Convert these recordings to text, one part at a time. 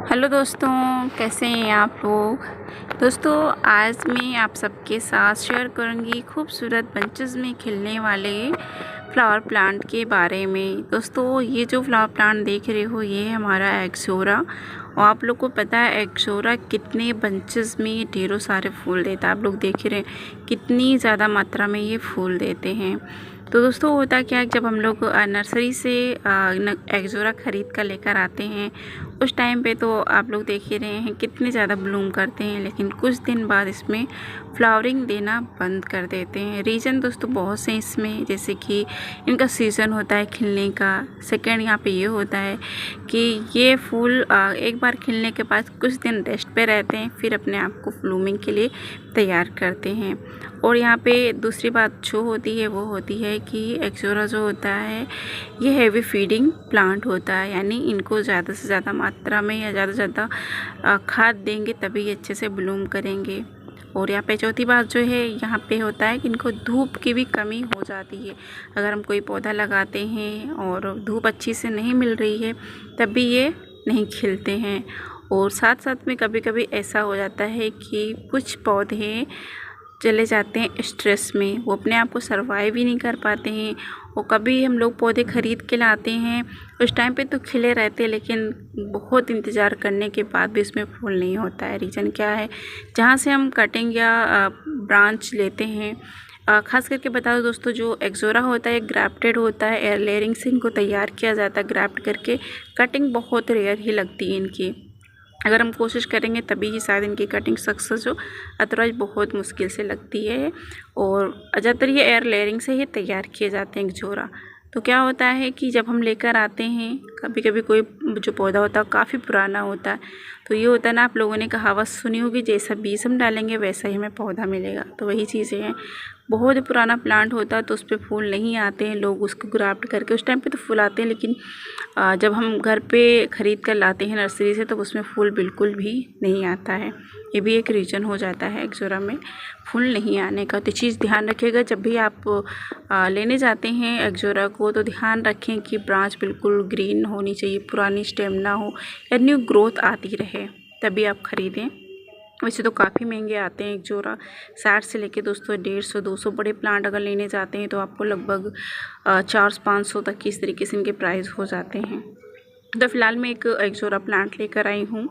Hello दोस्तों, कैसे हैं आप लोग। दोस्तों, आज मैं आप सबके साथ शेयर करूंगी खूबसूरत बंचेस में खिलने वाले फ्लावर प्लांट के बारे में। दोस्तों, ये जो फ्लावर प्लांट देख रहे हो ये है हमारा एक्सोरा। और आप लोग को पता है एक्सोरा कितने बंचेस में ढेरों सारे फूल देता है। आप लोग देख रहे हैं कितनी ज़्यादा मात्रा में ये फूल देते हैं। तो दोस्तों, होता क्या है, जब हम लोग नर्सरी से एक्सोरा ख़रीद कर लेकर आते हैं उस टाइम पे तो आप लोग देख ही रहे हैं कितने ज़्यादा ब्लूम करते हैं, लेकिन कुछ दिन बाद इसमें फ्लावरिंग देना बंद कर देते हैं। रीज़न दोस्तों बहुत से इसमें, जैसे कि इनका सीज़न होता है खिलने का। सेकंड यहाँ पे ये होता है कि ये फूल एक बार खिलने के बाद कुछ दिन रेस्ट पे रहते हैं, फिर अपने आप को ब्लूमिंग के लिए तैयार करते हैं। और यहाँ पे दूसरी बात जो होती है वो होती है कि एक्सोरा जो होता है ये हैवी फीडिंग प्लांट होता है, यानी इनको ज़्यादा से ज़्यादा मात्रा में या ज़्यादा से ज़्यादा खाद देंगे तभी ये अच्छे से ब्लूम करेंगे। और यहाँ पे चौथी बात जो है यहाँ पे होता है कि इनको धूप की भी कमी हो जाती है। अगर हम कोई पौधा लगाते हैं और धूप अच्छी से नहीं मिल रही है तब भी ये नहीं खिलते हैं। और साथ साथ में कभी कभी ऐसा हो जाता है कि कुछ पौधे चले जाते हैं स्ट्रेस में, वो अपने आप को सर्वाइव ही नहीं कर पाते हैं। और कभी हम लोग पौधे ख़रीद के लाते हैं उस टाइम पे तो खिले रहते हैं, लेकिन बहुत इंतज़ार करने के बाद भी उसमें फूल नहीं होता है। रीज़न क्या है, जहाँ से हम कटिंग या ब्रांच लेते हैं, ख़ास करके बता दो दोस्तों, जो एक्सोरा होता है ग्राफ्टेड होता है, एयर लेयरिंग से इनको तैयार किया जाता है ग्राफ्ट करके। कटिंग बहुत रेयर ही लगती है इनकी, अगर हम कोशिश करेंगे तभी ही शायद इनकी कटिंग सक्सेस हो, अदरवाइज बहुत मुश्किल से लगती है। और ज़्यादातर ये एयर लेयरिंग से ही तैयार किए जाते हैं एक्सोरा। तो क्या होता है कि जब हम लेकर आते हैं, कभी कभी कोई जो पौधा होता है काफ़ी पुराना होता है, तो ये होता है ना, आप लोगों ने कहावत सुनी होगी, जैसा बीज हम डालेंगे वैसा ही हमें पौधा मिलेगा। तो वही चीज़ें हैं, बहुत पुराना प्लांट होता है तो उस पर फूल नहीं आते हैं, लोग उसको ग्राफ्ट करके उस टाइम पे तो फूल आते हैं, लेकिन जब हम घर पे ख़रीद कर लाते हैं नर्सरी से तो उसमें फूल बिल्कुल भी नहीं आता है। ये भी एक रीज़न हो जाता है एक्सोरा में फूल नहीं आने का। तो चीज़ ध्यान रखिएगा, जब भी आप लेने जाते हैं एक्सोरा को तो ध्यान रखें कि ब्रांच बिल्कुल ग्रीन होनी चाहिए, पुरानी स्टेम ना हो या न्यू ग्रोथ आती रहे, तभी आप ख़रीदें। वैसे तो काफ़ी महंगे आते हैं एक्सोरा, 60 से लेके दोस्तों 150 200। बड़े प्लांट अगर लेने जाते हैं तो आपको लगभग 400-500 तक की इस तरीके से इनके प्राइस हो जाते हैं। तो फ़िलहाल मैं एक एक्सोरा प्लांट लेकर आई हूँ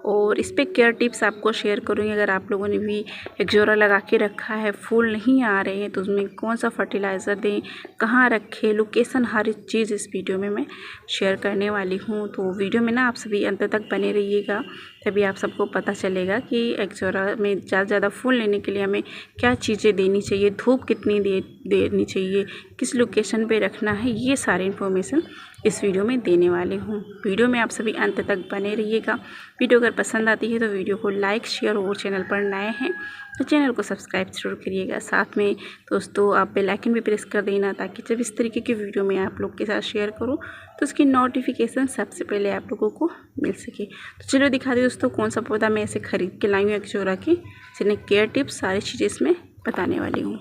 और इस पर केयर टिप्स आपको शेयर करूँगी। अगर आप लोगों ने भी एक्सोरा लगा के रखा है, फूल नहीं आ रहे हैं, तो उसमें कौन सा फर्टिलाइज़र दें, कहाँ रखें, लोकेशन, हर एक चीज़ इस वीडियो में मैं शेयर करने वाली हूँ। तो वीडियो में ना आप सभी अंत तक बने रहिएगा, तभी आप सबको पता चलेगा कि एक्सोरा में ज़्यादा ज़्यादा फूल लेने के लिए हमें क्या चीज़ें देनी चाहिए, धूप कितनी देनी चाहिए, किस लोकेशन पे रखना है, ये सारी इन्फॉर्मेशन इस वीडियो में देने वाली हूँ। वीडियो में आप सभी अंत तक बने रहिएगा। वीडियो अगर पसंद आती है तो वीडियो को लाइक, शेयर, और चैनल पर नए हैं तो चैनल को सब्सक्राइब जरूर करिएगा। साथ में दोस्तों आप बेल आइकन भी प्रेस कर देना, ताकि जब इस तरीके की वीडियो मैं आप लोग के साथ शेयर करूँ तो उसकी नोटिफिकेशन सबसे पहले आप लोगों को मिल सके। तो चलो दिखा दी दोस्तों कौन सा पौधा मैं ऐसे ख़रीद के लाई हूँ एक्सोरा की, जिन्हें केयर टिप्स सारी चीज़ें इसमें बताने वाली हूँ।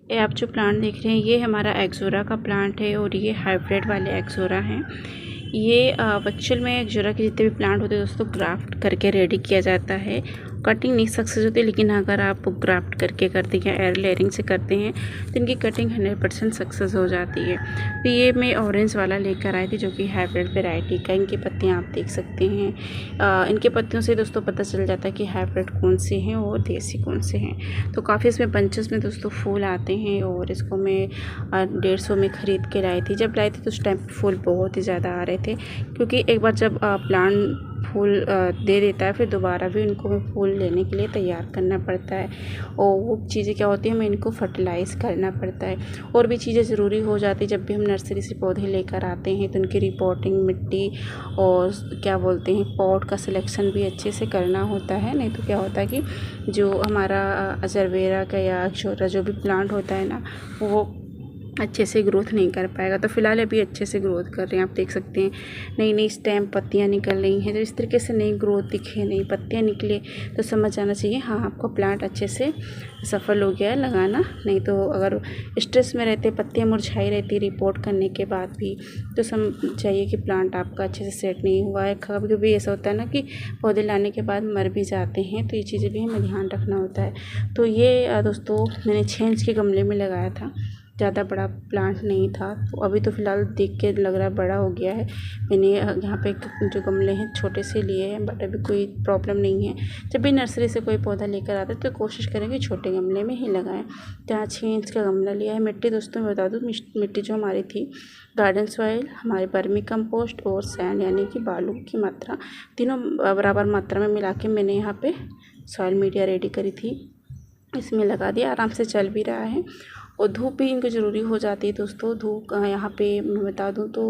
ये आप जो प्लांट देख रहे हैं ये हमारा एक्सोरा का प्लांट है, और ये हाइब्रिड वाले एक्सोरा हैं। ये एक्चुअल में एक्सोरा के जितने भी प्लांट होते हैं दोस्तों ग्राफ्ट करके रेडी किया जाता है। कटिंग नहीं सक्सेस होती, लेकिन अगर आप ग्राफ्ट करके करते हैं या एयर लेयरिंग से करते हैं तो इनकी कटिंग 100% सक्सेस हो जाती है। तो ये मैं ऑरेंज वाला लेकर आई थी जो कि हाइब्रिड वेराइटी का। इनकी पत्तियाँ आप देख सकते हैं, इनके पत्तियों से दोस्तों पता चल जाता है कि हाइब्रिड कौन से हैं और देसी कौन से हैं। तो काफ़ी इसमें बंचेस में दोस्तों फूल आते हैं, और इसको मैं 150 में ख़रीद के लाई थी। जब लाई थी तो उस टाइम फूल बहुत ही ज़्यादा आ रहे थे, क्योंकि एक बार जब प्लांट फूल दे देता है फिर दोबारा भी इनको में फूल लेने के लिए तैयार करना पड़ता है, और वो चीज़ें क्या होती है, हमें इनको फर्टिलाइज़ करना पड़ता है। और भी चीज़ें ज़रूरी हो जाती है जब भी हम नर्सरी से पौधे लेकर आते हैं, तो उनकी रिपोर्टिंग, मिट्टी और क्या बोलते हैं पॉट का सिलेक्शन भी अच्छे से करना होता है। नहीं तो क्या होता है कि जो हमारा अजरवेरा का या एक्सोरा जो भी प्लांट होता है ना, वो अच्छे से ग्रोथ नहीं कर पाएगा। तो फिलहाल अभी अच्छे से ग्रोथ कर रहे हैं, आप देख सकते हैं नई नई स्टेम पत्तियां निकल रही हैं। जब इस तरीके से नई ग्रोथ दिखे, नई पत्तियां निकले तो समझ आना चाहिए हाँ आपका प्लांट अच्छे से सफल हो गया है लगाना। नहीं तो अगर स्ट्रेस में रहते, पत्तियां मुरझाई रहती रिपोर्ट करने के बाद भी, तो समझ जाइए कि प्लांट आपका अच्छे से सेट नहीं हुआ है। कभी कभी ऐसा होता है ना कि पौधे लाने के बाद मर भी जाते हैं, तो ये चीज़ें भी हमें ध्यान रखना होता है। तो ये दोस्तों मैंने 6 इंच के गमले में लगाया था, ज़्यादा बड़ा प्लांट नहीं था। तो अभी तो फ़िलहाल देख के लग रहा है बड़ा हो गया है। मैंने यहाँ पे जो गमले हैं छोटे से लिए हैं, बट अभी कोई प्रॉब्लम नहीं है। जब भी नर्सरी से कोई पौधा लेकर आते हैं तो कोशिश करेंगे छोटे गमले में ही लगाएं। तो यहाँ 6 इंच का गमला लिया है। मिट्टी दोस्तों मैं बता दूँ, मिट्टी जो हमारी थी गार्डन सॉइल, हमारे वर्मी कंपोस्ट और सैंड यानी कि बालू की मात्रा, तीनों बराबर मात्रा में मिला के मैंने यहाँ पे सॉइल मीडिया रेडी करी थी, इसमें लगा दिया। आराम से चल भी रहा है। और धूप भी इनको ज़रूरी हो जाती है दोस्तों। धूप यहाँ पे मैं बता दूँ तो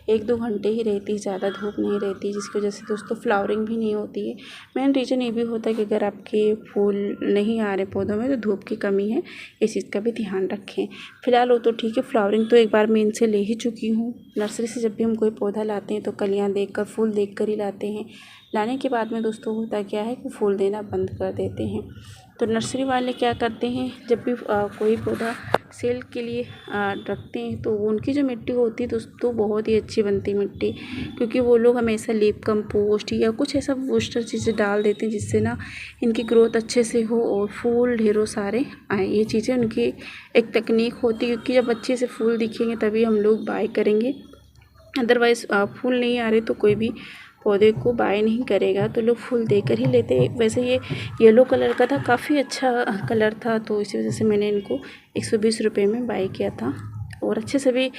1-2 घंटे ही रहती है, ज़्यादा धूप नहीं रहती, जिसकी वजह से दोस्तों फ्लावरिंग भी नहीं होती है। मेन रीज़न ये भी होता है कि अगर आपके फूल नहीं आ रहे पौधों में तो धूप की कमी है, इस चीज़ का भी ध्यान रखें। फिलहाल वो तो ठीक है, फ्लावरिंग तो एक बार मैं इनसे ले ही चुकी हूँ। नर्सरी से जब भी हम कोई पौधा लाते हैं तो कलियाँ देख कर, फूल देख कर ही लाते हैं। लाने के बाद में दोस्तों होता क्या है कि फूल देना बंद कर देते हैं। तो नर्सरी वाले क्या करते हैं, जब भी कोई पौधा सेल के लिए रखते हैं तो उनकी जो मिट्टी होती है दोस्तों बहुत ही अच्छी बनती है मिट्टी, क्योंकि वो लोग हमेशा लीप कंपोस्ट या कुछ ऐसा बूस्टर चीज़ें डाल देते हैं जिससे ना इनकी ग्रोथ अच्छे से हो और फूल ढेरों सारे आए। ये चीज़ें उनकी एक तकनीक होती है, क्योंकि जब अच्छे से फूल दिखेंगे तभी हम लोग बाय करेंगे। अदरवाइज़ फूल नहीं आ रहे तो कोई भी पौधे को बाय नहीं करेगा, तो लोग फूल देकर ही लेते हैं। वैसे ये येलो कलर का था, काफ़ी अच्छा कलर था, तो इसी वजह से मैंने इनको 120 रुपये में बाय किया था। और अच्छे से भी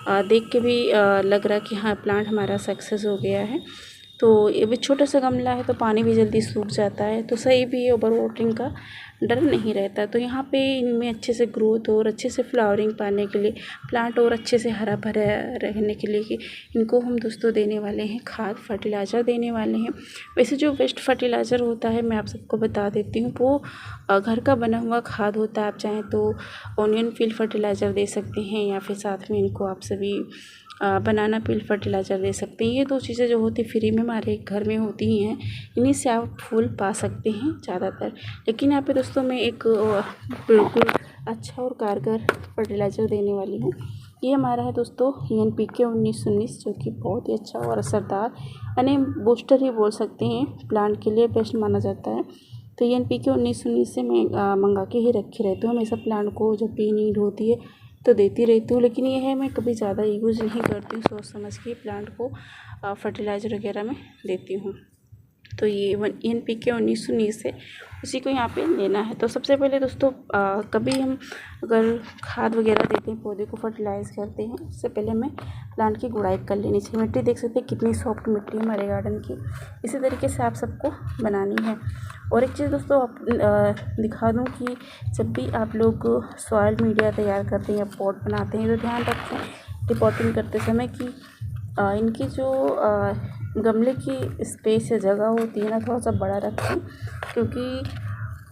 देख के भी लग रहा कि हाँ प्लांट हमारा सक्सेस हो गया है। तो ये भी छोटा सा गमला है तो पानी भी जल्दी सूख जाता है, तो सही भी है, ओवर वाटरिंग का डर नहीं रहता। तो यहाँ पे इनमें अच्छे से ग्रोथ और अच्छे से फ्लावरिंग पाने के लिए, प्लांट और अच्छे से हरा भरा रहने के लिए कि इनको हम दोस्तों देने वाले हैं खाद, फर्टिलाइज़र देने वाले हैं। वैसे जो वेस्ट फर्टिलाइज़र होता है मैं आप सबको बता देती हूँ, वो घर का बना हुआ खाद होता है। आप चाहें तो ऑनियन पील फर्टिलाइज़र दे सकते हैं, या फिर साथ में इनको आप सभी बनाना पील फर्टिलाइज़र दे सकते हैं। ये 2 चीज़ें जो होती फ्री में हमारे घर में होती ही हैं, इन्हीं से आप फूल पा सकते हैं ज़्यादातर। लेकिन यहाँ पे दोस्तों मैं एक बिल्कुल अच्छा और कारगर फर्टिलाइज़र देने वाली हूँ। ये हमारा है दोस्तों NPK 1919, जो कि बहुत ही अच्छा और असरदार, यानी बूस्टर ही बोल सकते हैं, प्लांट के लिए बेस्ट माना जाता है। तो ये NPK 1919 से मैं मंगा के ही रखे रहती हूँ हमेशा। प्लांट को जब भी नीड होती है तो देती रहती हूँ, लेकिन ये है मैं कभी ज़्यादा यूज़ नहीं करती हूँ, सोच समझ के प्लांट को फर्टिलाइज़र वगैरह में देती हूँ। तो ये NPK 1919 है, उसी को यहाँ पे लेना है। तो सबसे पहले दोस्तों कभी हम अगर खाद वगैरह देते हैं, पौधे को फर्टिलाइज़ करते हैं, उससे पहले हमें प्लांट की गुड़ाई कर लेनी चाहिए। मिट्टी देख सकते हैं कितनी सॉफ्ट मिट्टी है हमारे गार्डन की, इसी तरीके से आप सबको बनानी है। और एक चीज़ दोस्तों आप दिखा दूँ कि जब भी आप लोग सॉइल मीडिया तैयार करते हैं या पॉट बनाते हैं तो ध्यान रखें रिपोर्टिंग करते समय कि इनकी जो गमले की स्पेस या जगह होती है ना, थोड़ा सा बड़ा रखें, क्योंकि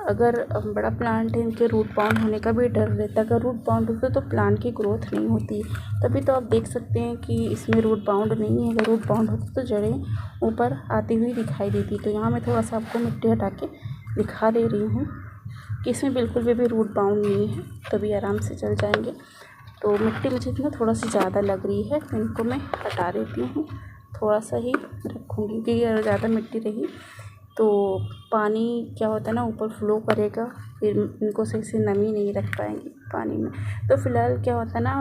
अगर बड़ा प्लांट है इनके रूट बाउंड होने का भी डर रहता है। अगर रूट बाउंड होते तो प्लांट की ग्रोथ नहीं होती। तभी तो आप देख सकते हैं कि इसमें रूट बाउंड नहीं है। अगर रूट बाउंड होती तो जड़ें ऊपर आती हुई दिखाई देती। तो यहाँ मैं थोड़ा सा आपको मिट्टी हटा के दिखा दे रही हूँ कि इसमें बिल्कुल भी रूट बाउंड नहीं है, तभी आराम से चल जाएंगे। तो मिट्टी मुझे इतना थोड़ा सी ज़्यादा लग रही है, इनको मैं हटा देती हूँ, थोड़ा सा ही रखूँगी, क्योंकि अगर ज़्यादा मिट्टी रही तो पानी क्या होता है ना ऊपर फ्लो करेगा, फिर इनको सही से नमी नहीं रख पाएंगे पानी में। तो फिलहाल क्या होता है ना,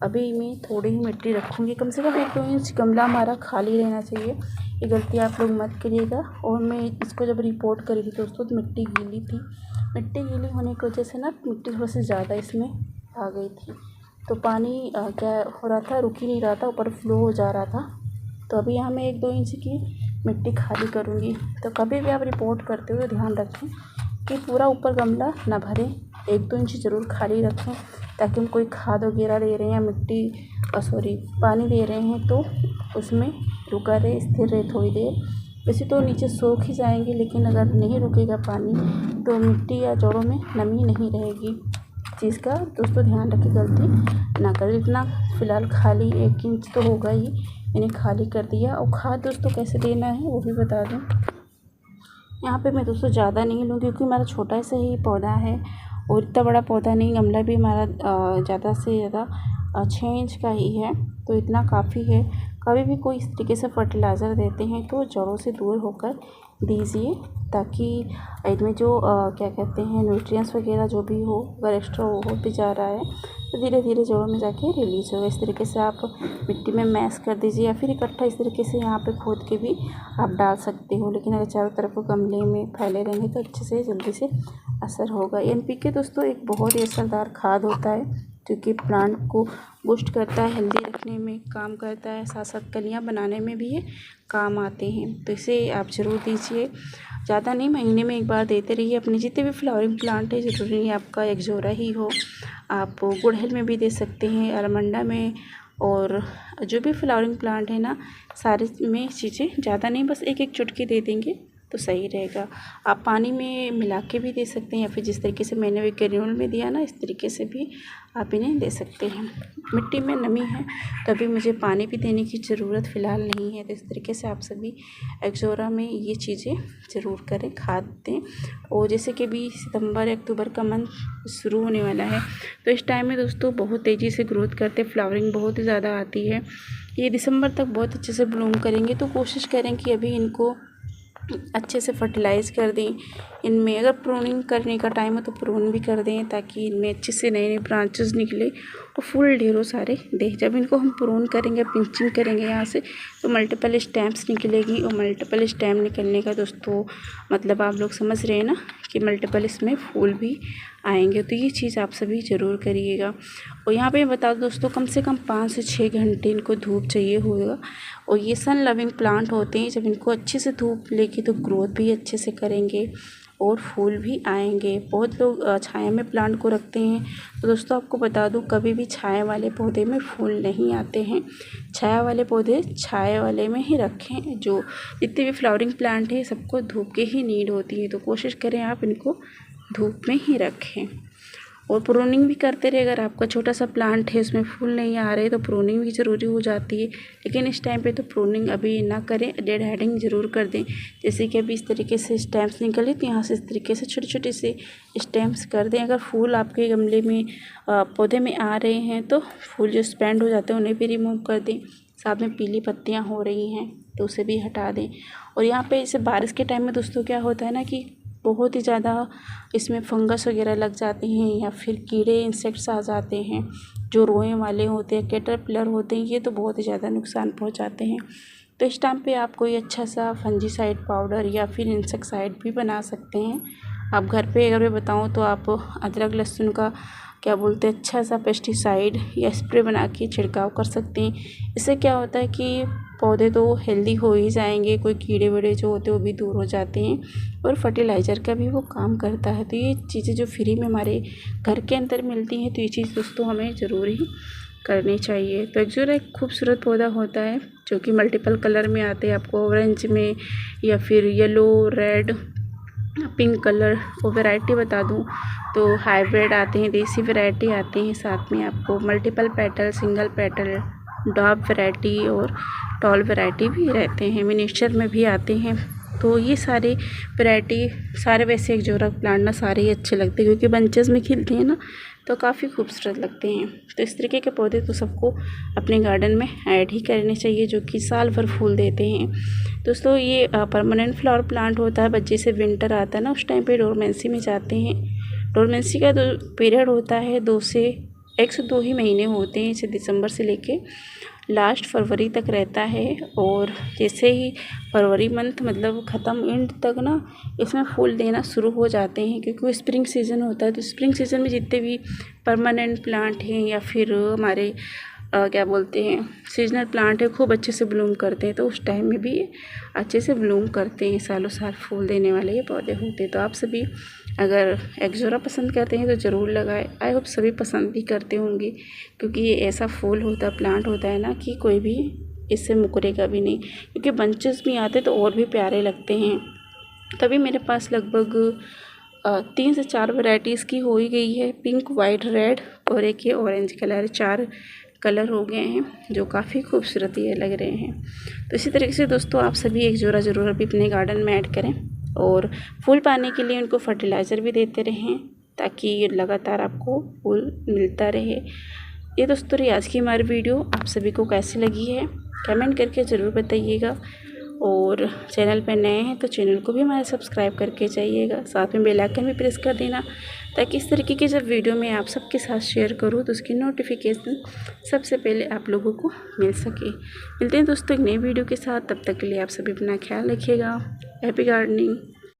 अभी मैं थोड़ी ही मिट्टी रखूँगी, कम से कम 1-2 इंच गमला हमारा खाली रहना चाहिए। ये गलती आप लोग मत करिएगा। और मैं इसको जब रिपोर्ट करी थी दोस्तों तो मिट्टी गीली थी, मिट्टी गीली होने की वजह से ना मिट्टी थोड़ा सी ज़्यादा इसमें आ गई थी, तो पानी क्या हो रहा था, रुक ही नहीं रहा था, ऊपर फ्लो हो जा रहा था। तो अभी यहाँ मैं 1-2 इंच की मिट्टी खाली करूँगी। तो कभी भी आप रिपोर्ट करते हुए ध्यान रखें कि पूरा ऊपर गमला ना भरें, 1-2 इंच ज़रूर खाली रखें, ताकि हम कोई खाद वगैरह दे रहे हैं या मिट्टी पानी दे रहे हैं तो उसमें रुका रहे, स्थिर रहे थोड़ी देर। वैसे तो नीचे सूख ही जाएंगे, लेकिन अगर नहीं रुकेगा पानी तो मिट्टी या जड़ों में नमी नहीं रहेगी। चीज़ का दोस्तों ध्यान रखें, गलती ना करें। इतना फ़िलहाल खाली 1 इंच तो होगा ही, मैंने खाली कर दिया। और खाद दोस्तों कैसे देना है वो भी बता दूँ। यहाँ पे मैं दोस्तों ज़्यादा नहीं लूँ क्योंकि हमारा छोटा सा ही पौधा है और इतना बड़ा पौधा नहीं, गमला भी हमारा ज़्यादा से ज़्यादा 6 इंच का ही है, तो इतना काफ़ी है। कभी भी कोई इस तरीके से फर्टिलाइज़र देते हैं तो जड़ों से दूर होकर दीजिए, ताकि इनमें जो क्या कहते हैं न्यूट्रिएंट्स वगैरह जो भी हो, अगर एक्स्ट्रा हो भी जा रहा है तो धीरे धीरे जड़ों में जाके रिलीज होगा। इस तरीके से आप मिट्टी में मैश कर दीजिए या फिर इकट्ठा इस तरीके से यहाँ पे खोद के भी आप डाल सकते हो। लेकिन अगर चारों तरफ गमले में फैले रहेंगे तो अच्छे से जल्दी से असर होगा। NPK दोस्तों एक बहुत ही असरदार खाद होता है, क्योंकि प्लांट को बूस्ट करता है, हेल्दी रखने में काम करता है, साथ साथ कलियाँ बनाने में भी ये काम आते हैं। तो इसे आप ज़रूर दीजिए, ज़्यादा नहीं, महीने में 1 बार देते रहिए। अपने जितने भी फ्लावरिंग प्लांट है, ज़रूरी नहीं आपका एक्जोरा ही हो, आप गुड़हल में भी दे सकते हैं, अरमंडा में, और जो भी फ्लावरिंग प्लांट है ना, सारे में चीज़ें ज़्यादा नहीं, बस 1-1 चुटकी दे देंगे तो सही रहेगा। आप पानी में मिला के भी दे सकते हैं या फिर जिस तरीके से मैंने भी ग्रेन्यूल में दिया ना, इस तरीके से भी आप इन्हें दे सकते हैं। मिट्टी में नमी है तो अभी मुझे पानी भी देने की ज़रूरत फ़िलहाल नहीं है, तो इस तरीके से आप सभी एक्जोरा में ये चीज़ें ज़रूर करें, खाद दें। और जैसे कि अभी सितंबर अक्टूबर का मंथ शुरू होने वाला है, तो इस टाइम में दोस्तों बहुत तेज़ी से ग्रोथ करते, फ्लावरिंग बहुत ही ज़्यादा आती है। ये दिसंबर तक बहुत अच्छे से ब्लूम करेंगे, तो कोशिश करें कि अभी इनको अच्छे से फर्टिलाइज़ कर दें। इनमें अगर प्रूनिंग करने का टाइम है तो प्रून भी कर दें, ताकि इनमें अच्छे से नए नए ब्रांचेस निकले और फूल ढेरों सारे दें। जब इनको हम प्रून करेंगे, पिंचिंग करेंगे यहाँ से, तो मल्टीपल स्टेम्स निकलेगी। और मल्टीपल स्टेम निकलने का दोस्तों मतलब आप लोग समझ रहे हैं ना कि मल्टीपल इसमें फूल भी आएंगे। तो ये चीज़ आप सभी ज़रूर करिएगा। और यहाँ पे बता दो दोस्तों, कम से कम 5 से 6 घंटे इनको धूप चाहिए होगा। और ये सन लविंग प्लांट होते हैं, जब इनको अच्छे से धूप लेगी तो ग्रोथ भी अच्छे से करेंगे और फूल भी आएंगे। बहुत लोग छाया में प्लांट को रखते हैं, तो दोस्तों आपको बता दूं, कभी भी छाया वाले पौधे में फूल नहीं आते हैं। छाया वाले पौधे छाया वाले में ही रखें। जो जितने भी फ्लावरिंग प्लांट है, सबको धूप की ही नीड होती है, तो कोशिश करें आप इनको धूप में ही रखें। और प्रूनिंग भी करते रहे। अगर आपका छोटा सा प्लांट है, उसमें फूल नहीं आ रहे, तो प्रूनिंग भी ज़रूरी हो जाती है। लेकिन इस टाइम पे तो प्रूनिंग अभी ना करें, डेड हेडिंग ज़रूर कर दें। जैसे कि अभी इस तरीके से स्टेम्स निकले, तो यहाँ से इस तरीके से छोटे छोटे से स्टेम्स कर दें। अगर फूल आपके गमले में पौधे में आ रहे हैं, तो फूल जो स्पेंड हो जाते हैं उन्हें भी रिमूव कर दें। साथ में पीली पत्तियाँ हो रही हैं तो उसे भी हटा दें। और यहाँ पे जैसे बारिश के टाइम में दोस्तों क्या होता है ना कि बहुत ही ज़्यादा इसमें फंगस वगैरह लग जाते हैं, या फिर कीड़े इंसेक्ट्स आ जाते हैं जो रोए वाले होते हैं, कैटरपिलर होते हैं, ये तो बहुत ही ज़्यादा नुकसान पहुंचाते हैं। तो इस टाइम पे आप कोई अच्छा सा फंजीसाइड पाउडर या फिर इंसेक्टिसाइड भी बना सकते हैं। आप घर पे अगर मैं बताऊं तो आप अदरक लहसुन का क्या बोलते हैं अच्छा सा पेस्टिसाइड या स्प्रे बना के छिड़काव कर सकते हैं। इससे क्या होता है कि पौधे तो हेल्दी हो ही जाएंगे, कोई कीड़े वीड़े जो होते हैं वो भी दूर हो जाते हैं, और फर्टिलाइज़र का भी वो काम करता है। तो ये चीज़ें जो फ्री में हमारे घर के अंदर मिलती हैं, तो ये चीज़ दोस्तों हमें ज़रूर ही करनी चाहिए। तो एक्जोरा एक खूबसूरत पौधा होता है जो कि मल्टीपल कलर में आते हैं, आपको ऑरेंज में या फिर येलो, रेड, पिंक कलर। और वैरायटी बता दूं तो हाइब्रिड आते हैं, देसी वैरायटी आती हैं, साथ में आपको multiple petal, single petal, dwarf variety और टॉल वैरायटी भी रहते हैं, मिनिएचर में भी आते हैं। तो ये सारे वैरायटी, सारे वैसे एक्जोरा प्लांट ना सारे ही अच्छे लगते हैं, क्योंकि बंचेस में खिलते हैं ना, तो काफ़ी खूबसूरत लगते हैं। तो इस तरीके के पौधे तो सबको अपने गार्डन में ऐड ही करने चाहिए, जो कि साल भर फूल देते हैं। दोस्तों ये परमानेंट फ्लावर प्लांट होता है, बट जैसे विंटर आता है ना, उस टाइम पे डोरमेंसी में जाते हैं। डोरमेंसी का जो पीरियड होता है 1 से 2 ही महीने होते हैं, इसे दिसंबर से लेके लास्ट फरवरी तक रहता है। और जैसे ही फरवरी मंथ मतलब ख़त्म एंड तक ना, इसमें फूल देना शुरू हो जाते हैं, क्योंकि वो स्प्रिंग सीज़न होता है। तो स्प्रिंग सीज़न में जितने भी परमानेंट प्लांट हैं या फिर हमारे क्या बोलते हैं सीजनल प्लांट है, खूब अच्छे से ब्लूम करते हैं। तो उस टाइम में भी अच्छे से ब्लूम करते हैं, सालों साल फूल देने वाले ये पौधे होते हैं। तो आप सभी अगर एक्जोरा पसंद करते हैं तो ज़रूर लगाएं। आई होप सभी पसंद भी करते होंगे, क्योंकि ये ऐसा फूल होता है, प्लांट होता है ना, कि कोई भी इससे मुकरेगा भी नहीं, क्योंकि बंचेस भी आते तो और भी प्यारे लगते हैं। तभी मेरे पास लगभग 3 से 4 वैरायटीज़ की हो ही गई है, पिंक, वाइट, रेड और एक ये ऑरेंज कलर। 4 कलर हो गए हैं जो काफ़ी खूबसूरत ये लग रहे हैं। तो इसी तरीके से दोस्तों आप सभी एक जोड़ा ज़रूर अभी अपने गार्डन में ऐड करें और फूल पाने के लिए उनको फर्टिलाइज़र भी देते रहें ताकि ये लगातार आपको फूल मिलता रहे। ये दोस्तों रही आज की हमारी वीडियो, आप सभी को कैसी लगी है कमेंट करके ज़रूर बताइएगा। और चैनल पर नए हैं तो चैनल को भी हमारे सब्सक्राइब करके जाइएगा, साथ में बेल आइकन भी प्रेस कर देना ताकि इस तरीके की जब वीडियो मैं आप सबके साथ शेयर करूँ तो उसकी नोटिफिकेशन सबसे पहले आप लोगों को मिल सके। मिलते हैं दोस्तों एक नई वीडियो के साथ, तब तक के लिए आप सभी अपना ख्याल रखिएगा। Happy gardening.